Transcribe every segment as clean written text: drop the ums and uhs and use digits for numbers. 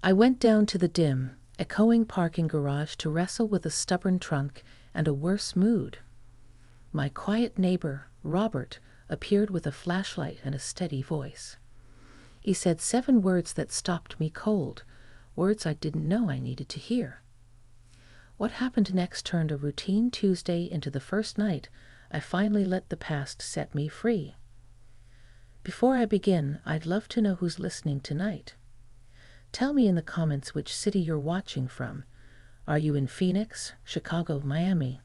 I went down to the dim, echoing parking garage to wrestle with a stubborn trunk and a worse mood. My quiet neighbor, Robert, appeared with a flashlight and a steady voice. He said 7 words that stopped me cold, words I didn't know I needed to hear. What happened next turned a routine Tuesday into the first night I finally let the past set me free. Before I begin, I'd love to know who's listening tonight. Tell me in the comments which city you're watching from. Are you in Phoenix, Chicago, Miami,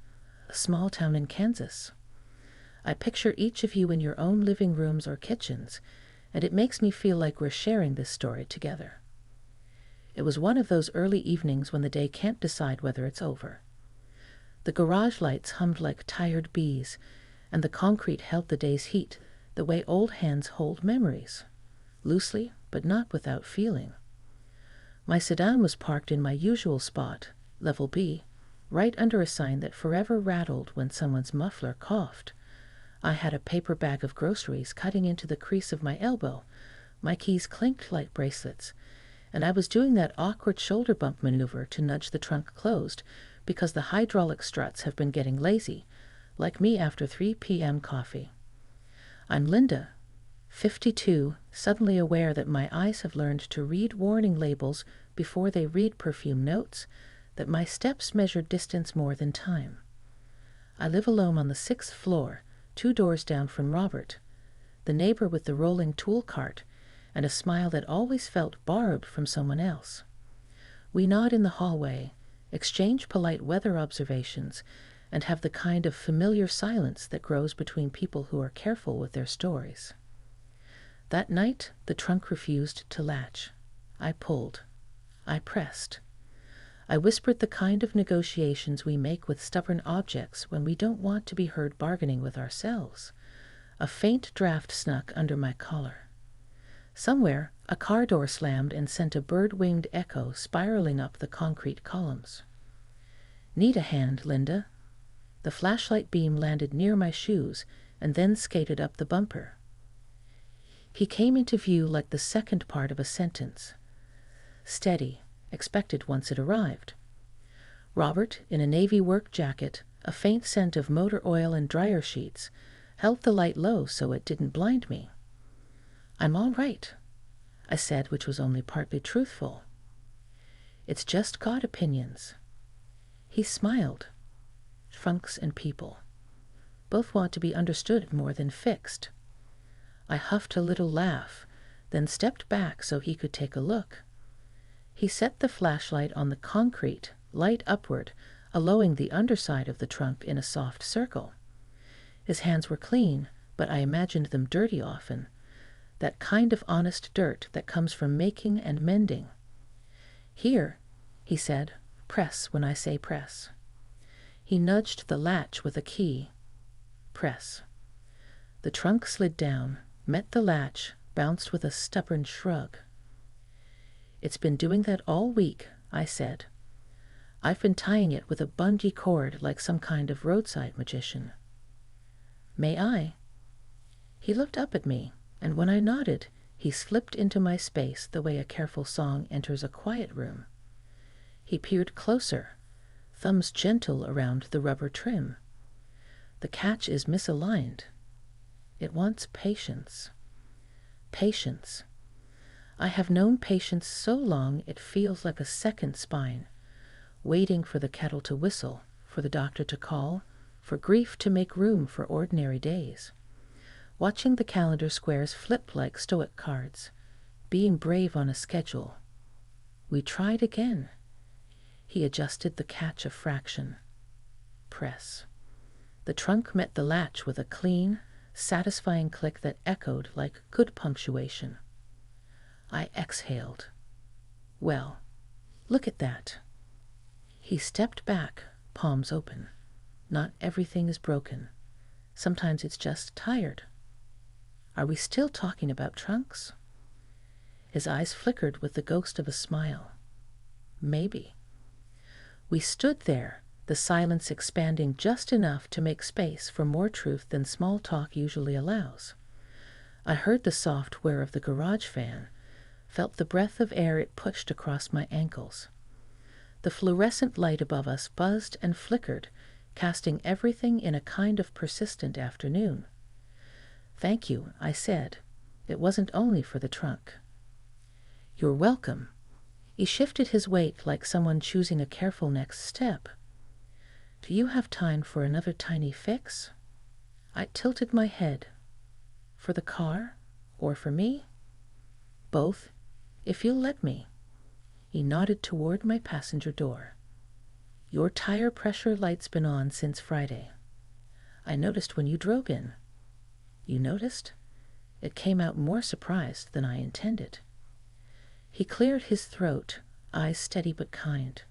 a small town in Kansas? I picture each of you in your own living rooms or kitchens, and it makes me feel like we're sharing this story together. It was one of those early evenings when the day can't decide whether it's over. The garage lights hummed like tired bees, and the concrete held the day's heat the way old hands hold memories, loosely but not without feeling. My sedan was parked in my usual spot, level B, right under a sign that forever rattled when someone's muffler coughed. I had a paper bag of groceries cutting into the crease of my elbow. My keys clinked like bracelets, and I was doing that awkward shoulder bump maneuver to nudge the trunk closed because the hydraulic struts have been getting lazy, like me after 3 p.m. coffee. I'm Linda, 52, suddenly aware that my eyes have learned to read warning labels before they read perfume notes, that my steps measure distance more than time. I live alone on the 6th floor, 2 doors down from Robert, the neighbor with the rolling tool cart, and a smile that always felt borrowed from someone else. We nod in the hallway, exchange polite weather observations, and have the kind of familiar silence that grows between people who are careful with their stories. That night, the trunk refused to latch. I pulled. I pressed. I whispered the kind of negotiations we make with stubborn objects when we don't want to be heard bargaining with ourselves. A faint draft snuck under my collar. Somewhere, a car door slammed and sent a bird-winged echo spiraling up the concrete columns. Need a hand, Linda? The flashlight beam landed near my shoes and then skated up the bumper. He came into view like the second part of a sentence. Steady, expected once it arrived. Robert, in a navy work jacket, a faint scent of motor oil and dryer sheets, held the light low so it didn't blind me. I'm all right, I said, which was only partly truthful. It's just got opinions. He smiled. Trunks and people. Both want to be understood more than fixed. I huffed a little laugh, then stepped back so he could take a look. He set the flashlight on the concrete, light upward, allowing the underside of the trunk in a soft circle. His hands were clean, but I imagined them dirty often. That kind of honest dirt that comes from making and mending. Here, he said, press when I say press. He nudged the latch with a key. Press. The trunk slid down, met the latch, bounced with a stubborn shrug. It's been doing that all week, I said. I've been tying it with a bungee cord like some kind of roadside magician. May I? He looked up at me, and when I nodded, he slipped into my space the way a careful song enters a quiet room. He peered closer, thumbs gentle around the rubber trim. The catch is misaligned. It wants patience. Patience. I have known patience so long it feels like a second spine, waiting for the kettle to whistle, for the doctor to call, for grief to make room for ordinary days. Watching the calendar squares flip like stoic cards, being brave on a schedule. We tried again. He adjusted the catch a fraction. Press. The trunk met the latch with a clean, satisfying click that echoed like good punctuation. I exhaled. Well, look at that. He stepped back, palms open. Not everything is broken. Sometimes it's just tired. Are we still talking about trunks? His eyes flickered with the ghost of a smile. Maybe. We stood there, the silence expanding just enough to make space for more truth than small talk usually allows. I heard the soft whir of the garage fan, felt the breath of air it pushed across my ankles. The fluorescent light above us buzzed and flickered, casting everything in a kind of persistent afternoon. "Thank you," I said. "It wasn't only for the trunk." "You're welcome." He shifted his weight like someone choosing a careful next step. "Do you have time for another tiny fix?" I tilted my head. "For the car? Or for me?" "Both, if you'll let me." He nodded toward my passenger door. "Your tire pressure light's been on since Friday. I noticed when you drove in." "You noticed?" It came out more surprised than I intended. He cleared his throat, eyes steady but kind.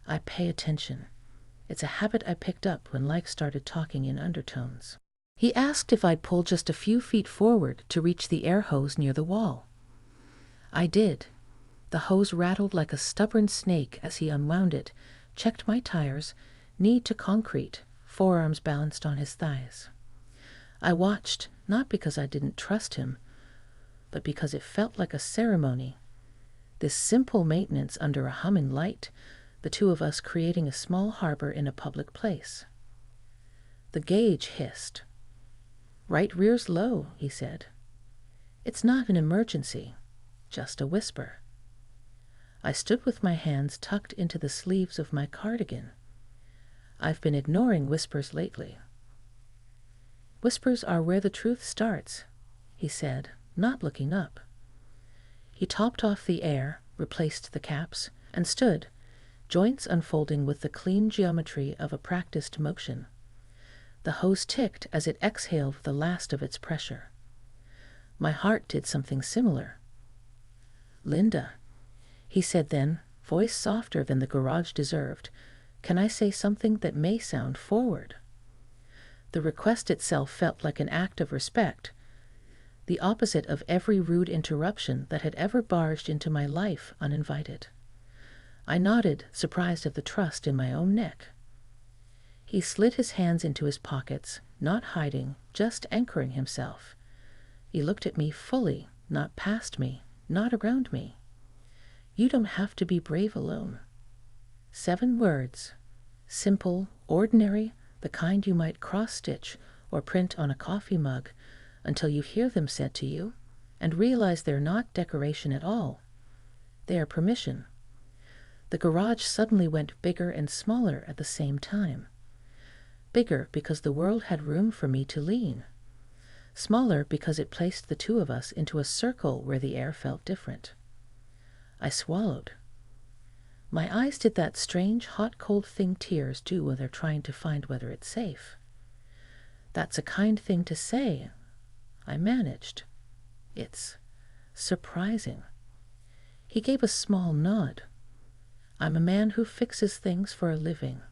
"I pay attention. It's a habit I picked up when Like started talking in undertones." He asked if I'd pull just a few feet forward to reach the air hose near the wall. I did. The hose rattled like a stubborn snake as he unwound it, checked my tires, knee to concrete, forearms balanced on his thighs. I watched, not because I didn't trust him, but because it felt like a ceremony. This simple maintenance under a humming light, the two of us creating a small harbor in a public place. The gauge hissed. "Right rear's low," he said. "It's not an emergency, just a whisper." I stood with my hands tucked into the sleeves of my cardigan. I've been ignoring whispers lately. "Whispers are where the truth starts," he said, not looking up. He topped off the air, replaced the caps, and stood, joints unfolding with the clean geometry of a practiced motion. The hose ticked as it exhaled the last of its pressure. My heart did something similar. "Linda," he said then, voice softer than the garage deserved, "can I say something that may sound forward?" The request itself felt like an act of respect, the opposite of every rude interruption that had ever barged into my life uninvited. I nodded, surprised at the trust in my own neck. He slid his hands into his pockets, not hiding, just anchoring himself. He looked at me fully, not past me, not around me. "You don't have to be brave alone." 7 words. Simple, ordinary, the kind you might cross-stitch or print on a coffee mug, until you hear them said to you and realize they're not decoration at all. They are permission. The garage suddenly went bigger and smaller at the same time. Bigger because the world had room for me to lean. Smaller because it placed the two of us into a circle where the air felt different. I swallowed. My eyes did that strange hot-cold thing tears do when they're trying to find whether it's safe. "That's a kind thing to say," I managed. "It's surprising." He gave a small nod. "I'm a man who fixes things for a living.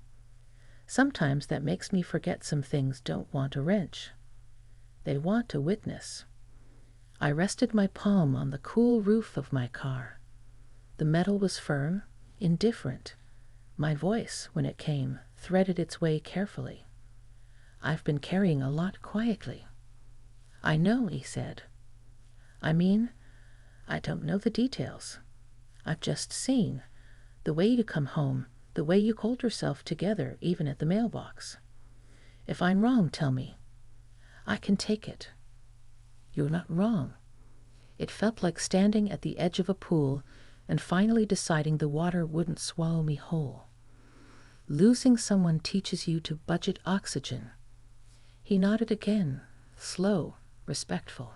Sometimes that makes me forget some things don't want a wrench. They want a witness." I rested my palm on the cool roof of my car. The metal was firm, indifferent. My voice, when it came, threaded its way carefully. "I've been carrying a lot quietly." "I know," he said. "I mean, I don't know the details. I've just seen the way you come home, the way you hold yourself together even at the mailbox. If I'm wrong, tell me. I can take it." "You're not wrong." It felt like standing at the edge of a pool and finally deciding the water wouldn't swallow me whole. Losing someone teaches you to budget oxygen. He nodded again, slow, respectful.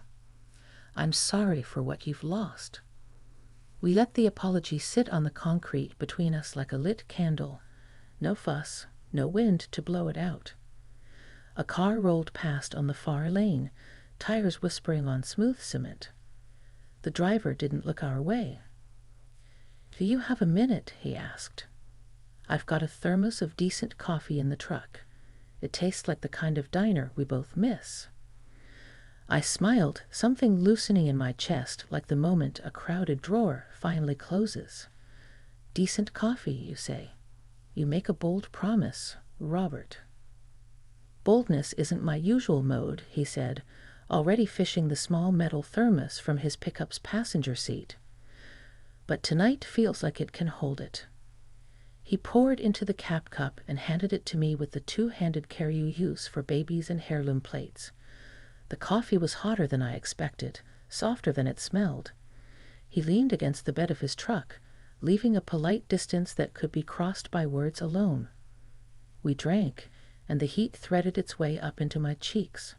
"I'm sorry for what you've lost." We let the apology sit on the concrete between us like a lit candle. No fuss, no wind to blow it out. A car rolled past on the far lane, tires whispering on smooth cement. The driver didn't look our way. "Do you have a minute?" he asked. "I've got a thermos of decent coffee in the truck. It tastes like the kind of diner we both miss." I smiled, something loosening in my chest like the moment a crowded drawer finally closes. "Decent coffee, you say? You make a bold promise, Robert." "Boldness isn't my usual mode," he said, already fishing the small metal thermos from his pickup's passenger seat. But tonight feels like it can hold it. He poured into the cap cup and handed it to me with the two-handed care you use for babies and heirloom plates. The coffee was hotter than I expected, softer than it smelled. He leaned against the bed of his truck, leaving a polite distance that could be crossed by words alone. We drank, and the heat threaded its way up into my cheeks.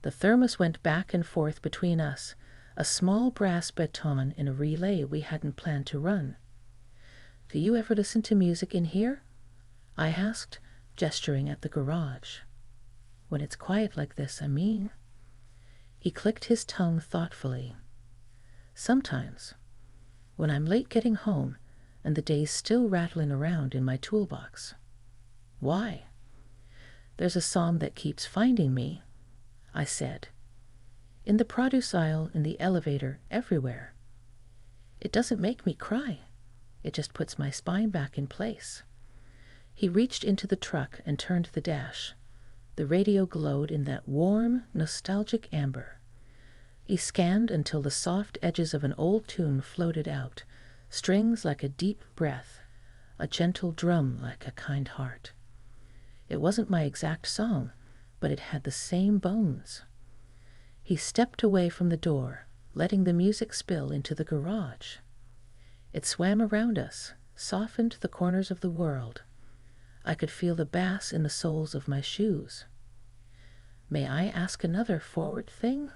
The thermos went back and forth between us, a small brass baton in a relay we hadn't planned to run. "Do you ever listen to music in here?" I asked, gesturing at the garage. "When it's quiet like this, I mean." He clicked his tongue thoughtfully. "Sometimes, when I'm late getting home and the day's still rattling around in my toolbox." "Why?" "There's a song that keeps finding me," I said. "In the produce aisle, in the elevator, everywhere. It doesn't make me cry. It just puts my spine back in place." He reached into the truck and turned the dash. The radio glowed in that warm, nostalgic amber. He scanned until the soft edges of an old tune floated out, strings like a deep breath, a gentle drum like a kind heart. It wasn't my exact song, but it had the same bones. He stepped away from the door, letting the music spill into the garage. It swam around us, softened the corners of the world. I could feel the bass in the soles of my shoes. "May I ask another forward thing?"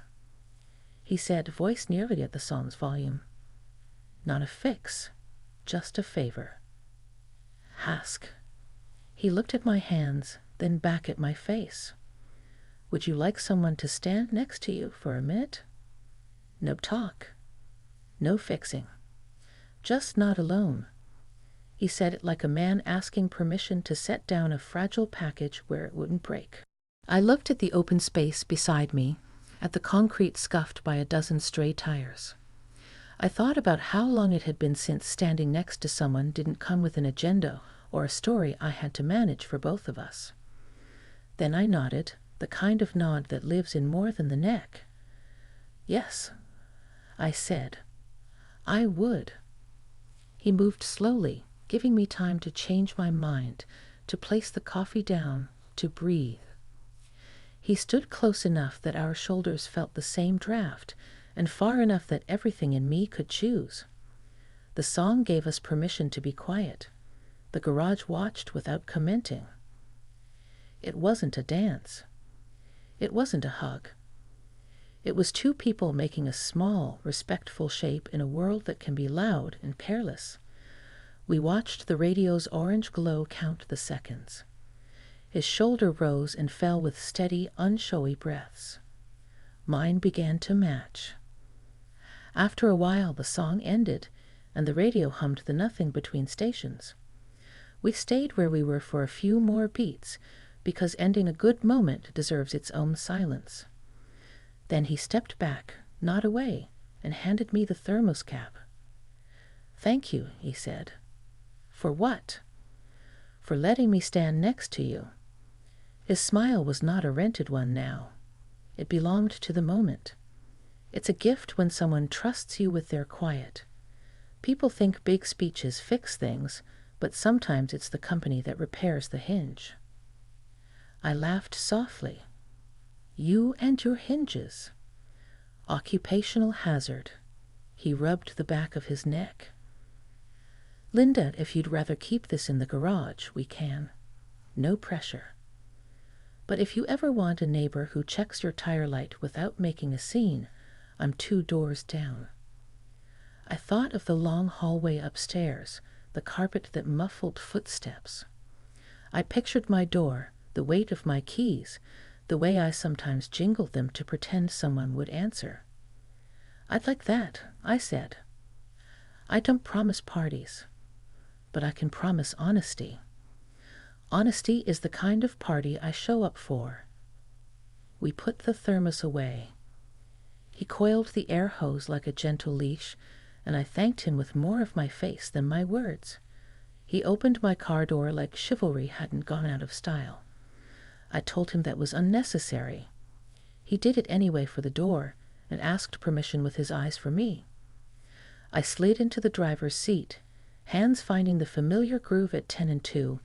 he said, voice nearly at the song's volume. "Not a fix, just a favor." "Ask." He looked at my hands, then back at my face. "Would you like someone to stand next to you for a minute? No talk, no fixing. Just not alone." He said it like a man asking permission to set down a fragile package where it wouldn't break. I looked at the open space beside me, at the concrete scuffed by a dozen stray tires. I thought about how long it had been since standing next to someone didn't come with an agenda or a story I had to manage for both of us. Then I nodded, the kind of nod that lives in more than the neck. "Yes," I said, "I would." He moved slowly, giving me time to change my mind, to place the coffee down, to breathe. He stood close enough that our shoulders felt the same draft, and far enough that everything in me could choose. The song gave us permission to be quiet. The garage watched without commenting. It wasn't a dance. It wasn't a hug. It was two people making a small, respectful shape in a world that can be loud and careless. We watched the radio's orange glow count the seconds. His shoulder rose and fell with steady, unshowy breaths. Mine began to match. After a while, the song ended, and the radio hummed the nothing between stations. We stayed where we were for a few more beats, because ending a good moment deserves its own silence. Then he stepped back, not away, and handed me the thermos cap. "Thank you," he said. "For what?" "For letting me stand next to you." His smile was not a rented one now. It belonged to the moment. It's a gift when someone trusts you with their quiet. People think big speeches fix things, but sometimes it's the company that repairs the hinge. I laughed softly. "You and your hinges." "Occupational hazard." He rubbed the back of his neck. "Linda, if you'd rather keep this in the garage, we can. No pressure. But if you ever want a neighbor who checks your tire light without making a scene, I'm 2 doors down." I thought of the long hallway upstairs, the carpet that muffled footsteps. I pictured my door, the weight of my keys, the way I sometimes jingled them to pretend someone would answer. "I'd like that," I said. "I don't promise parties, but I can promise honesty. Honesty is the kind of party I show up for." We put the thermos away. He coiled the air hose like a gentle leash, and I thanked him with more of my face than my words. He opened my car door like chivalry hadn't gone out of style. I told him that was unnecessary. He did it anyway for the door and asked permission with his eyes for me. I slid into the driver's seat, hands finding the familiar groove at 10 and 2,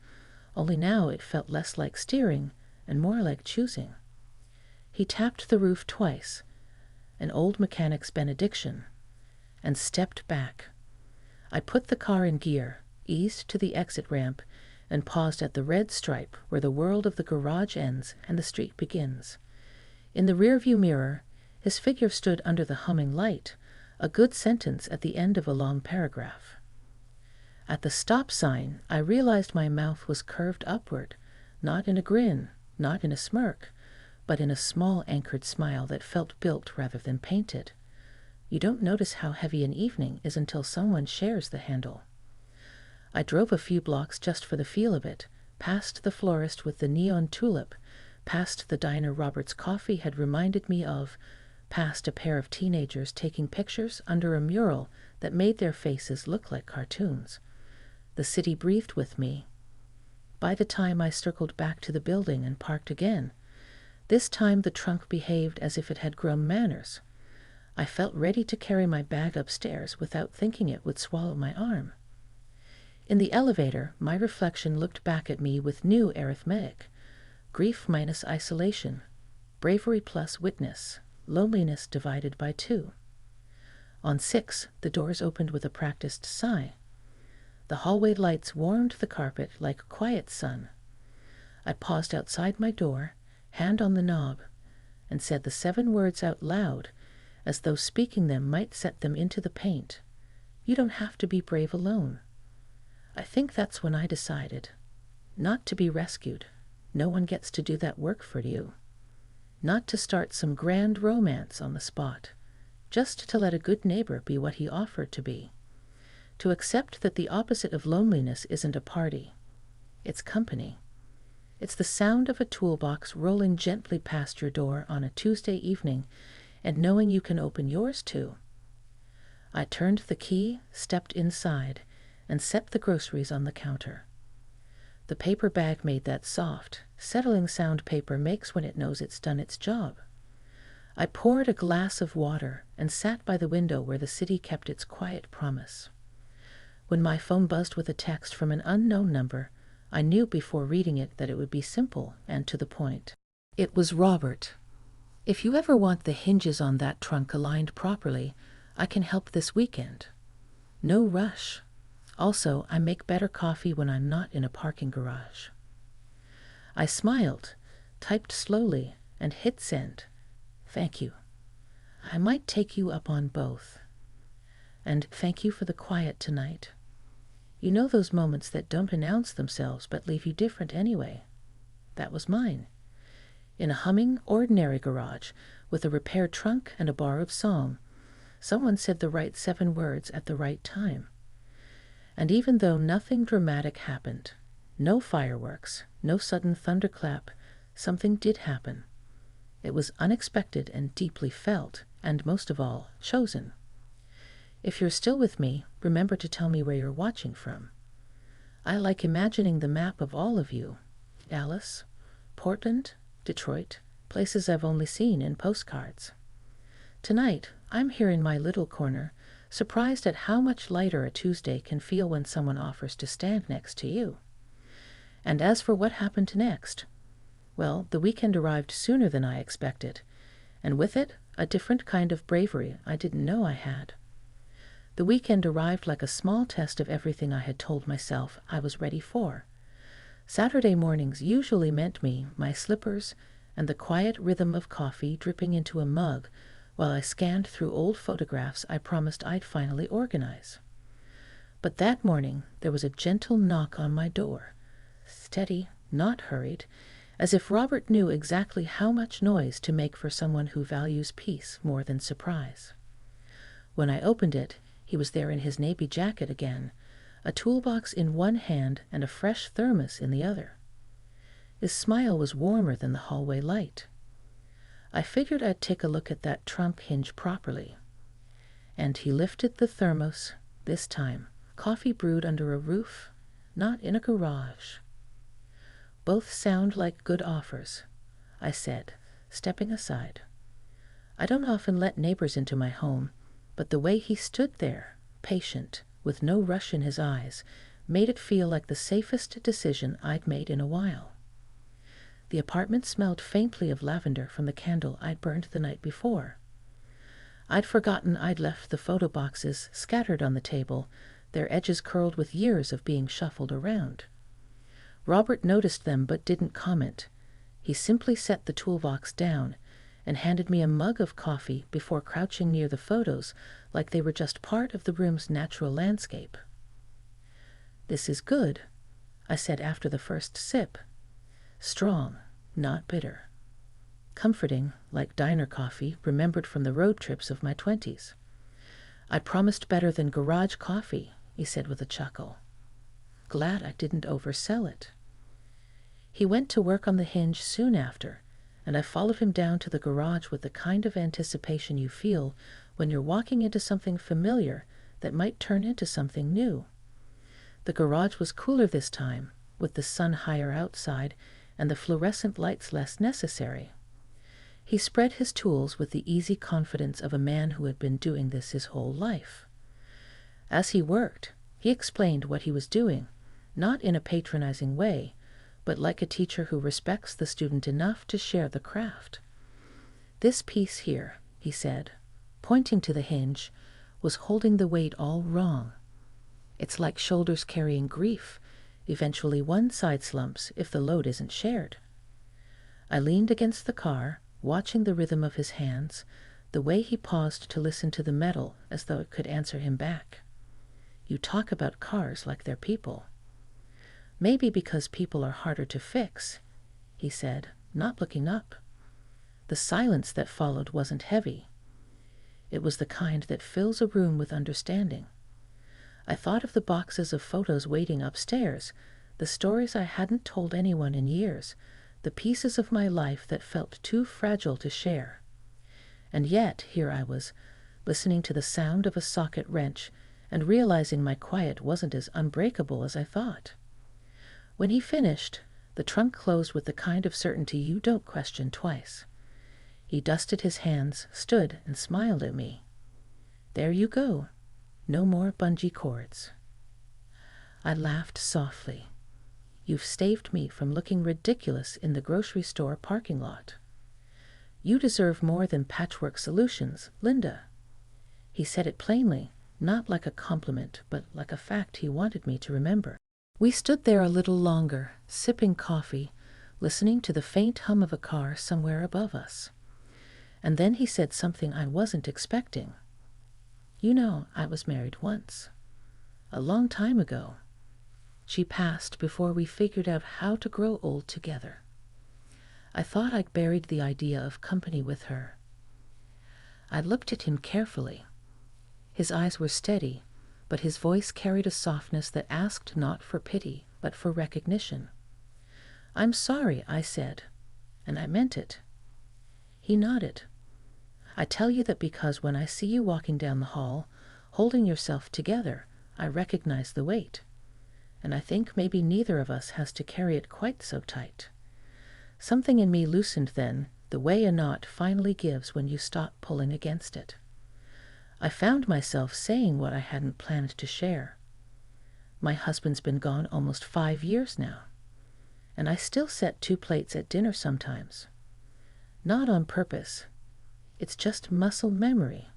only now it felt less like steering and more like choosing. He tapped the roof twice, an old mechanic's benediction, and stepped back. I put the car in gear, eased to the exit ramp, and paused at the red stripe where the world of the garage ends and the street begins. In the rearview mirror, his figure stood under the humming light, a good sentence at the end of a long paragraph. At the stop sign, I realized my mouth was curved upward, not in a grin, not in a smirk, but in a small anchored smile that felt built rather than painted. You don't notice how heavy an evening is until someone shares the handle. I drove a few blocks just for the feel of it, past the florist with the neon tulip, past the diner Robert's coffee had reminded me of, past a pair of teenagers taking pictures under a mural that made their faces look like cartoons. The city breathed with me. By the time I circled back to the building and parked again, this time the trunk behaved as if it had grown manners. I felt ready to carry my bag upstairs without thinking it would swallow my arm. In the elevator, my reflection looked back at me with new arithmetic. Grief minus isolation, bravery plus witness, loneliness divided by 2. On 6, the doors opened with a practiced sigh. The hallway lights warmed the carpet like a quiet sun. I paused outside my door, hand on the knob, and said the 7 words out loud, as though speaking them might set them into the paint. You don't have to be brave alone. I think that's when I decided not to be rescued. No one gets to do that work for you. Not to start some grand romance on the spot. Just to let a good neighbor be what he offered to be. To accept that the opposite of loneliness isn't a party. It's company. It's the sound of a toolbox rolling gently past your door on a Tuesday evening and knowing you can open yours too. I turned the key, stepped inside, and set the groceries on the counter. The paper bag made that soft, settling sound paper makes when it knows it's done its job. I poured a glass of water and sat by the window where the city kept its quiet promise. When my phone buzzed with a text from an unknown number, I knew before reading it that it would be simple and to the point. It was Robert. If you ever want the hinges on that trunk aligned properly, I can help this weekend. No rush. Also, I make better coffee when I'm not in a parking garage. I smiled, typed slowly, and hit send. Thank you. I might take you up on both. And thank you for the quiet tonight. You know those moments that don't announce themselves but leave you different anyway? That was mine. In a humming, ordinary garage, with a repaired trunk and a bar of song, someone said the right 7 words at the right time. And even though nothing dramatic happened, no fireworks, no sudden thunderclap, something did happen. It was unexpected and deeply felt, and most of all, chosen. If you're still with me, remember to tell me where you're watching from. I like imagining the map of all of you. Dallas, Portland, Detroit, places I've only seen in postcards. Tonight, I'm here in my little corner, surprised at how much lighter a Tuesday can feel when someone offers to stand next to you. And as for what happened next, well, the weekend arrived sooner than I expected, and with it, a different kind of bravery I didn't know I had. The weekend arrived like a small test of everything I had told myself I was ready for. Saturday mornings usually meant me, my slippers, and the quiet rhythm of coffee dripping into a mug while I scanned through old photographs I promised I'd finally organize. But that morning there was a gentle knock on my door, steady, not hurried, as if Robert knew exactly how much noise to make for someone who values peace more than surprise. When I opened it, he was there in his navy jacket again, a toolbox in one hand and a fresh thermos in the other. His smile was warmer than the hallway light. I figured I'd take a look at that trunk hinge properly. And he lifted the thermos, this time, coffee brewed under a roof, not in a garage. Both sound like good offers, I said, stepping aside. I don't often let neighbors into my home, but the way he stood there, patient, with no rush in his eyes, made it feel like the safest decision I'd made in a while. The apartment smelled faintly of lavender from the candle I'd burned the night before. I'd forgotten I'd left the photo boxes scattered on the table, their edges curled with years of being shuffled around. Robert noticed them but didn't comment. He simply set the toolbox down and handed me a mug of coffee before crouching near the photos like they were just part of the room's natural landscape. "This is good," I said after the first sip. Strong, not bitter. Comforting, like diner coffee remembered from the road trips of my 20s. "I promised better than garage coffee," he said with a chuckle. Glad I didn't oversell it. He went to work on the hinge soon after, and I followed him down to the garage with the kind of anticipation you feel when you're walking into something familiar that might turn into something new. The garage was cooler this time, with the sun higher outside and the fluorescent lights less necessary. He spread his tools with the easy confidence of a man who had been doing this his whole life. As he worked, he explained what he was doing, not in a patronizing way, but like a teacher who respects the student enough to share the craft. "This piece here," he said, pointing to the hinge, "was holding the weight all wrong. It's like shoulders carrying grief. Eventually one side slumps if the load isn't shared." I leaned against the car, watching the rhythm of his hands, the way he paused to listen to the metal as though it could answer him back. "You talk about cars like they're people." "Maybe because people are harder to fix," he said, not looking up. The silence that followed wasn't heavy. It was the kind that fills a room with understanding. I thought of the boxes of photos waiting upstairs, the stories I hadn't told anyone in years, the pieces of my life that felt too fragile to share. And yet, here I was, listening to the sound of a socket wrench and realizing my quiet wasn't as unbreakable as I thought. When he finished, the trunk closed with the kind of certainty you don't question twice. He dusted his hands, stood, and smiled at me. "There you go. No more bungee cords." I laughed softly. "You've saved me from looking ridiculous in the grocery store parking lot. You deserve more than patchwork solutions, Linda." He said it plainly, not like a compliment, but like a fact he wanted me to remember. We stood there a little longer, sipping coffee, listening to the faint hum of a car somewhere above us. And then he said something I wasn't expecting. "You know, I was married once. A long time ago. She passed before we figured out how to grow old together. I thought I'd buried the idea of company with her." I looked at him carefully. His eyes were steady, but his voice carried a softness that asked not for pity, but for recognition. "I'm sorry," I said, and I meant it. He nodded. "I tell you that because when I see you walking down the hall, holding yourself together, I recognize the weight. And I think maybe neither of us has to carry it quite so tight. Something in me loosened then, the way a knot finally gives when you stop pulling against it. I found myself saying what I hadn't planned to share. My husband's been gone almost 5 years now, and I still set 2 plates at dinner sometimes. Not on purpose. It's just muscle memory.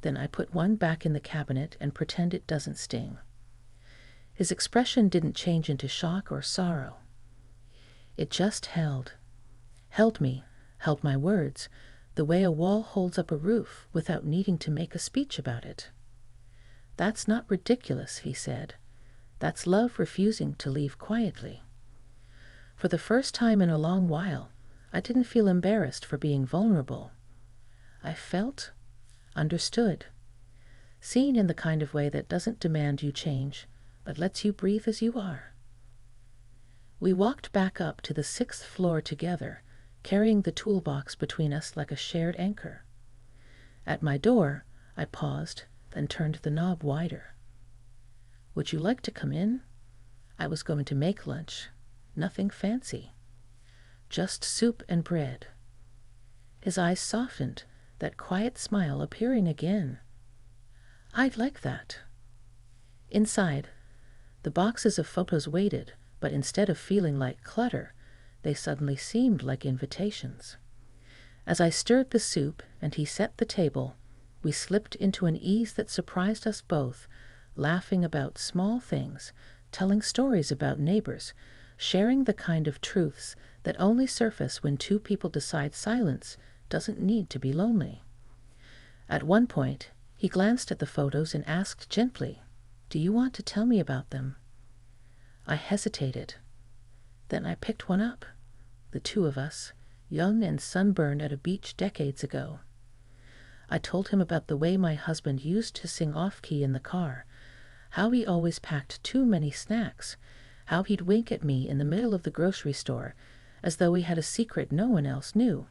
Then I put one back in the cabinet and pretend it doesn't sting." His expression didn't change into shock or sorrow. It just held me, held my words, the way a wall holds up a roof without needing to make a speech about it. "That's not ridiculous," he said. "That's love refusing to leave quietly." For the first time in a long while, I didn't feel embarrassed for being vulnerable. I felt understood, seen in the kind of way that doesn't demand you change, but lets you breathe as you are. We walked back up to the 6th floor together, carrying the toolbox between us like a shared anchor. At my door, I paused, then turned the knob wider. "Would you like to come in? I was going to make lunch. Nothing fancy. Just soup and bread." His eyes softened, that quiet smile appearing again. I'd like that. Inside, the boxes of photos waited, but instead of feeling like clutter, they suddenly seemed like invitations. As I stirred the soup and he set the table, we slipped into an ease that surprised us both, laughing about small things, telling stories about neighbors, sharing the kind of truths that only surface when two people decide silence doesn't need to be lonely. At one point, he glanced at the photos and asked gently, "Do you want to tell me about them?" I hesitated. Then I picked one up, the two of us, young and sunburned at a beach decades ago. I told him about the way my husband used to sing off-key in the car, how he always packed too many snacks, how he'd wink at me in the middle of the grocery store, as though he had a secret no one else knew.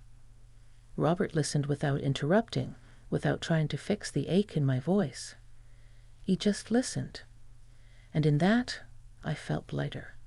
Robert listened without interrupting, without trying to fix the ache in my voice. He just listened. And in that, I felt lighter.